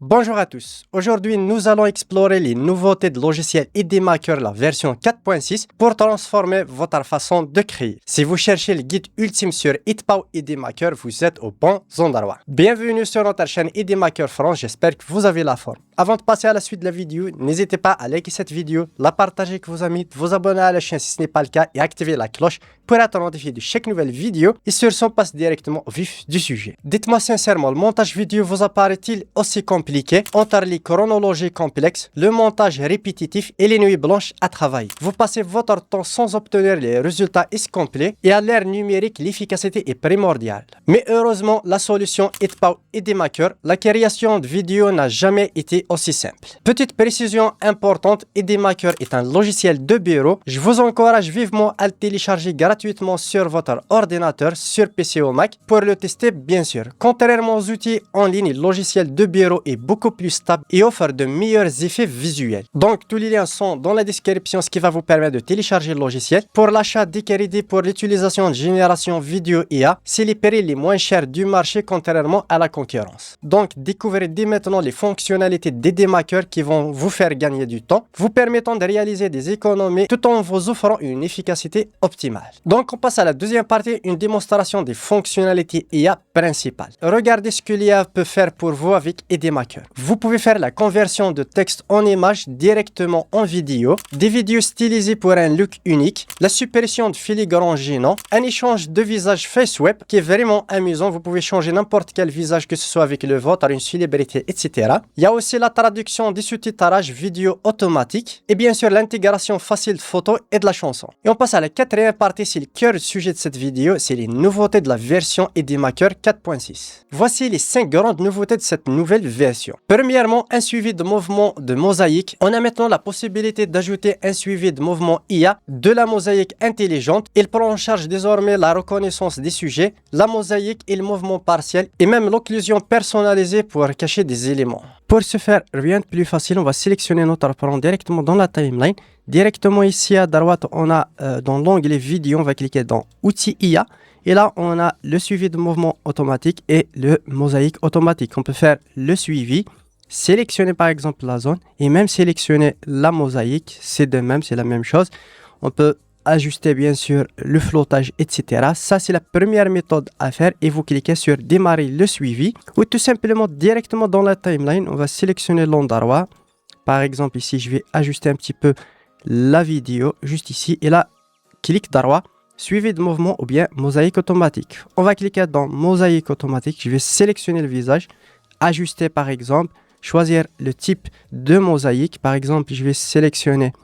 Bonjour à tous. Aujourd'hui, nous allons explorer les nouveautés de logiciel IDMaker, la version 4.6, pour transformer votre façon de créer. Si vous cherchez le guide ultime sur ITPAO IDMaker, vous êtes au bon endroit. Bienvenue sur notre chaîne IDMaker France, j'espère que vous avez la forme. Avant de passer à la suite de la vidéo, n'hésitez pas à liker cette vidéo, la partager avec vos amis, de vous abonner à la chaîne si ce n'est pas le cas et activer la cloche pour être notifié de chaque nouvelle vidéo. Et sur ce, on passe directement au vif du sujet. Dites-moi sincèrement, le montage vidéo vous apparaît-il aussi compliqué entre les chronologies complexes, le montage répétitif et les nuits blanches à travailler? Vous passez votre temps sans obtenir les résultats escomptés et à l'ère numérique, l'efficacité est primordiale. Mais heureusement, la solution ITPAO IDMaker, la création de vidéos n'a jamais été aussi simple. Petite précision importante, IDMaker est un logiciel de bureau. Je vous encourage vivement à le télécharger gratuitement sur votre ordinateur, sur PC ou Mac, pour le tester bien sûr. Contrairement aux outils en ligne, le logiciel de bureau est beaucoup plus stable et offre de meilleurs effets visuels. Donc tous les liens sont dans la description, ce qui va vous permettre de télécharger le logiciel. Pour l'achat des crédits pour l'utilisation de génération vidéo IA, c'est les prix les moins chers du marché contrairement à la concurrence. Donc découvrez dès maintenant les fonctionnalités d'IDMaker qui vont vous faire gagner du temps, vous permettant de réaliser des économies tout en vous offrant une efficacité optimale. Donc on passe à la deuxième partie, une démonstration des fonctionnalités IA principales. Regardez ce que l'IA peut faire pour vous avec IDMaker. Vous pouvez faire la conversion de texte en image directement en vidéo, des vidéos stylisées pour un look unique, la suppression de filigrane gênant, un échange de visage FaceWeb qui est vraiment amusant. Vous pouvez changer n'importe quel visage, que ce soit avec le vôtre, une célébrité, etc. Il y a aussi la traduction des sous-titrages vidéo automatique et bien sûr l'intégration facile de photos et de la chanson. Et on passe à la quatrième partie, c'est le cœur du sujet de cette vidéo, c'est les nouveautés de la version IDMaker 4.6. Voici les 5 grandes nouveautés de cette nouvelle version. Premièrement, un suivi de mouvement de mosaïque. On a maintenant la possibilité d'ajouter un suivi de mouvement IA de la mosaïque intelligente. Il prend en charge désormais la reconnaissance des sujets, la mosaïque et le mouvement partiel et même l'occlusion personnalisée pour cacher des éléments. Pour ce faire, rien de plus facile, on va sélectionner notre plan directement dans la timeline. Directement ici à droite, on a dans l'onglet vidéo, on va cliquer dans outils IA. Et là, on a le suivi de mouvement automatique et le mosaïque automatique. On peut faire le suivi, sélectionner par exemple la zone et même sélectionner la mosaïque. C'est de même, c'est la même chose. On peut ajuster bien sûr le flottage, etc. Ça, c'est la première méthode à faire et vous cliquez sur démarrer le suivi ou tout simplement directement dans la timeline, on va sélectionner l'endroit. Par exemple, ici, je vais ajuster un petit peu la vidéo juste ici et là, clic droit. Suivi de mouvement ou bien mosaïque automatique. On va cliquer dans mosaïque automatique. Je vais sélectionner le visage, ajuster par exemple, choisir le type de mosaïque. Par exemple, je vais sélectionner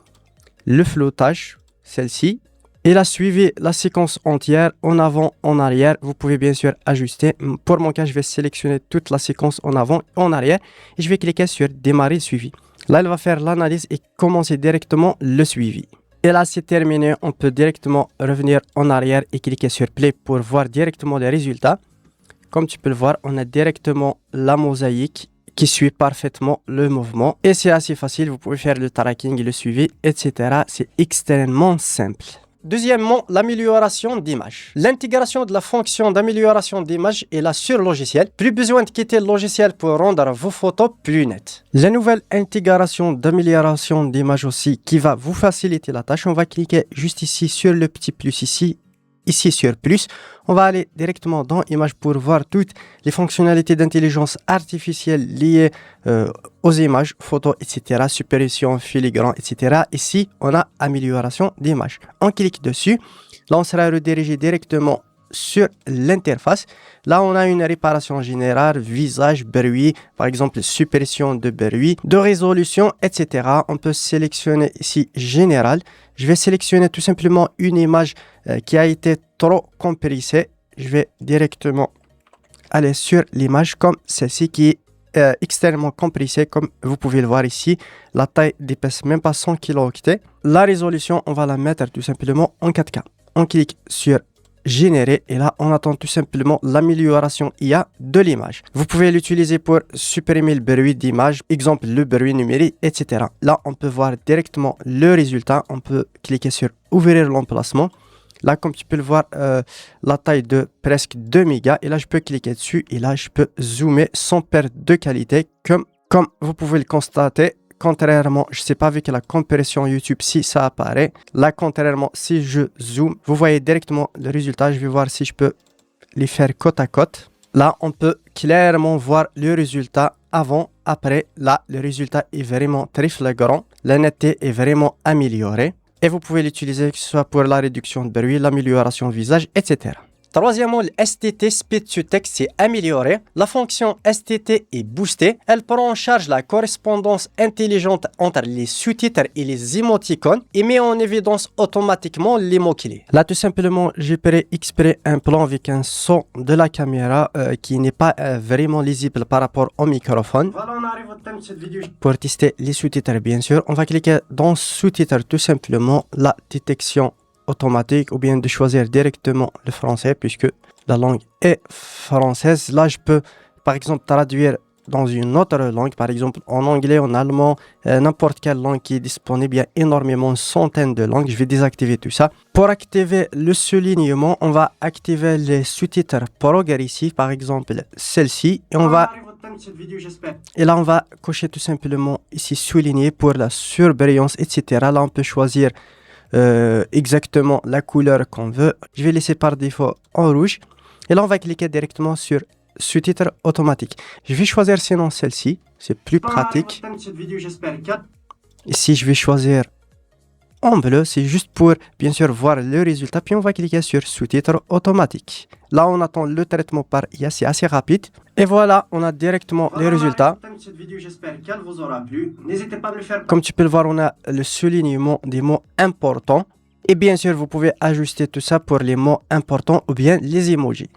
le flottage, celle-ci. Et là, suivez la séquence entière en avant, en arrière. Vous pouvez bien sûr ajuster. Pour mon cas, je vais sélectionner toute la séquence en avant, en arrière. Et je vais cliquer sur démarrer suivi. Là, elle va faire l'analyse et commencer directement le suivi. Et là, c'est terminé. On peut directement revenir en arrière et cliquer sur Play pour voir directement les résultats. Comme tu peux le voir, on a directement la mosaïque qui suit parfaitement le mouvement. Et c'est assez facile. Vous pouvez faire le tracking et le suivi, etc. C'est extrêmement simple. Deuxièmement, l'amélioration d'image. L'intégration de la fonction d'amélioration d'image est là sur le logiciel. Plus besoin de quitter le logiciel pour rendre vos photos plus nettes. La nouvelle intégration d'amélioration d'image aussi qui va vous faciliter la tâche. On va cliquer juste ici sur le petit plus ici. Ici sur plus, on va aller directement dans Images pour voir toutes les fonctionnalités d'intelligence artificielle liées aux images, photos, etc. Suppression, filigrane, etc. Ici, on a amélioration d'image. On clique dessus. Là, on sera redirigé directement sur l'interface. Là, on a une réparation générale, visage, bruit, par exemple, suppression de bruit, de résolution, etc. On peut sélectionner ici général. Je vais sélectionner tout simplement une image qui a été trop compressée. Je vais directement aller sur l'image comme celle-ci qui est extrêmement compressée, comme vous pouvez le voir ici. La taille dépasse même pas 100 kilo-octets. La résolution, on va la mettre tout simplement en 4K. On clique sur générer et là on attend tout simplement l'amélioration IA de l'image. Vous pouvez l'utiliser pour supprimer le bruit d'image, exemple le bruit numérique, etc. Là on peut voir directement le résultat. On peut cliquer sur ouvrir l'emplacement. Là, comme tu peux le voir, la taille de presque 2 mégas. Et là, je peux cliquer dessus et là, je peux zoomer sans perte de qualité Comme vous pouvez le constater, contrairement, je ne sais pas avec la compression YouTube si ça apparaît. Là, contrairement, si je zoome, vous voyez directement le résultat. Je vais voir si je peux les faire côte à côte. Là, on peut clairement voir le résultat avant, après. Là, le résultat est vraiment très flagrant. La netteté est vraiment améliorée. Et vous pouvez l'utiliser que ce soit pour la réduction de bruit, l'amélioration visage, etc. Troisièmement, le STT Speed to Text est amélioré. La fonction STT est boostée. Elle prend en charge la correspondance intelligente entre les sous-titres et les émoticônes et met en évidence automatiquement les mots-clés. Là, tout simplement, j'ai pris exprès un plan avec un son de la caméra qui n'est pas vraiment lisible par rapport au microphone. Voilà, on arrive au thème de cette vidéo. Pour tester les sous-titres, bien sûr, on va cliquer dans sous-titres, tout simplement, la détection automatique ou bien de choisir directement le français puisque la langue est française. Là, je peux par exemple traduire dans une autre langue, par exemple en anglais, en allemand, n'importe quelle langue qui est disponible. Il y a énormément, une centaine de langues. Je vais désactiver tout ça. Pour activer le soulignement, on va activer les sous-titres progressifs, par exemple celle-ci, et on va... Et là, on va cocher tout simplement ici souligner pour la surbrillance, etc. Là, on peut choisir exactement la couleur qu'on veut. Je vais laisser par défaut en rouge. Et là, on va cliquer directement sur sous-titres automatique. Je vais choisir sinon celle-ci. C'est plus pratique. Ici, je vais choisir en bleu. C'est juste pour, bien sûr, voir le résultat. Puis, on va cliquer sur sous-titres automatique. Là, on attend le traitement par IA. C'est assez rapide. Et voilà, on a directement les résultats. Comme tu peux le voir, on a le soulignement des mots importants. Et bien sûr, vous pouvez ajuster tout ça pour les mots importants ou bien les emojis.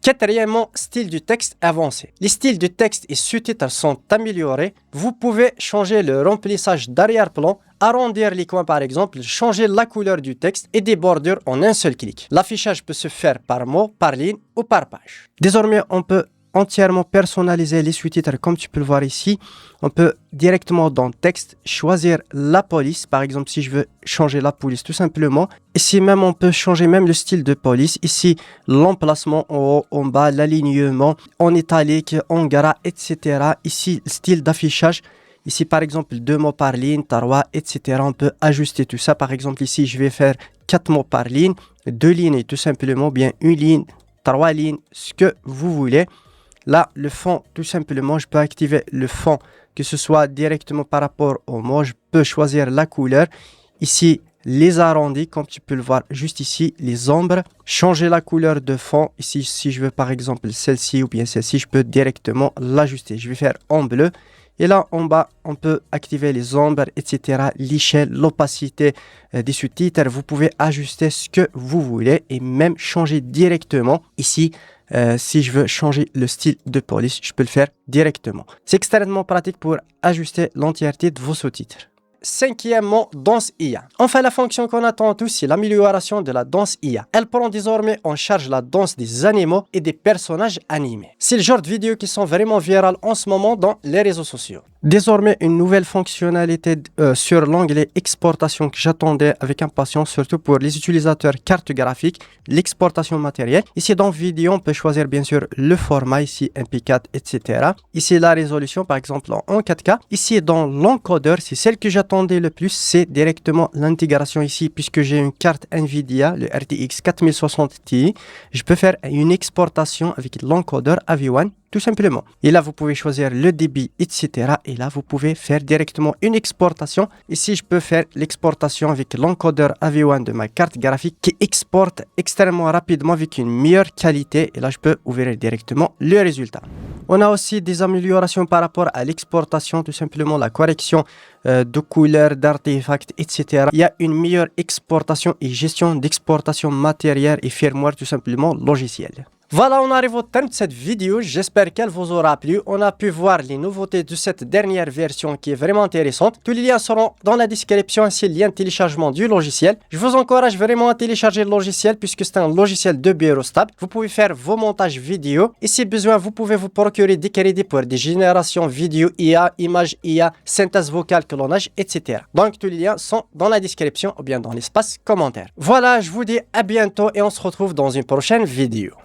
Quatrièmement, style du texte avancé. Les styles du texte et sous-titres sont améliorés. Vous pouvez changer le remplissage d'arrière-plan, arrondir les coins par exemple, changer la couleur du texte et des bordures en un seul clic. L'affichage peut se faire par mot, par ligne ou par page. Désormais, on peut entièrement personnaliser les sous-titres comme tu peux le voir ici. On peut directement dans le texte choisir la police. Par exemple, si je veux changer la police tout simplement. Ici même, on peut changer même le style de police. Ici, l'emplacement en haut, en bas, l'alignement, en italique, en gras, etc. Ici, le style d'affichage. Ici, par exemple, 2 mots par ligne, 3, etc. On peut ajuster tout ça. Par exemple, ici, je vais faire 4 mots par ligne, 2 lignes tout simplement, bien 1 ligne, 3 lignes, ce que vous voulez. Là, le fond, tout simplement, je peux activer le fond, que ce soit directement par rapport au mot. Je peux choisir la couleur. Ici, les arrondis, comme tu peux le voir juste ici, les ombres. Changer la couleur de fond. Ici, si je veux par exemple celle-ci ou bien celle-ci, je peux directement l'ajuster. Je vais faire en bleu. Et là, en bas, on peut activer les ombres, etc. L'échelle, l'opacité des sous-titres. Vous pouvez ajuster ce que vous voulez et même changer directement ici. Si je veux changer le style de police, je peux le faire directement. C'est extrêmement pratique pour ajuster l'entièreté de vos sous-titres. Cinquièmement, danse IA. Enfin, la fonction qu'on attend tous, c'est l'amélioration de la danse IA. Elle prend désormais en charge la danse des animaux et des personnages animés. C'est le genre de vidéos qui sont vraiment virales en ce moment dans les réseaux sociaux. Désormais, une nouvelle fonctionnalité sur l'onglet exportation que j'attendais avec impatience, surtout pour les utilisateurs carte graphique, l'exportation matérielle. Ici, dans vidéo, on peut choisir bien sûr le format, ici MP4, etc. Ici, la résolution, par exemple, en 4K. Ici, dans l'encodeur, c'est celle que j'attendais le plus, c'est directement l'intégration ici, puisque j'ai une carte NVIDIA, le RTX 4060 Ti. Je peux faire une exportation avec l'encodeur AV1. Tout simplement. Et là, vous pouvez choisir le débit, etc. Et là, vous pouvez faire directement une exportation. Ici, je peux faire l'exportation avec l'encodeur AV1 de ma carte graphique qui exporte extrêmement rapidement avec une meilleure qualité. Et là, je peux ouvrir directement le résultat. On a aussi des améliorations par rapport à l'exportation, tout simplement la correction de couleurs, d'artefacts, etc. Il y a une meilleure exportation et gestion d'exportation matérielle et firmware, tout simplement logiciel. Voilà, on arrive au terme de cette vidéo. J'espère qu'elle vous aura plu. On a pu voir les nouveautés de cette dernière version qui est vraiment intéressante. Tous les liens seront dans la description, ainsi le lien de téléchargement du logiciel. Je vous encourage vraiment à télécharger le logiciel puisque c'est un logiciel de bureau stable. Vous pouvez faire vos montages vidéo et si besoin, vous pouvez vous procurer des crédits pour des générations vidéo IA, images IA, synthèse vocale, clonage, etc. Donc tous les liens sont dans la description ou bien dans l'espace commentaire. Voilà, je vous dis à bientôt et on se retrouve dans une prochaine vidéo.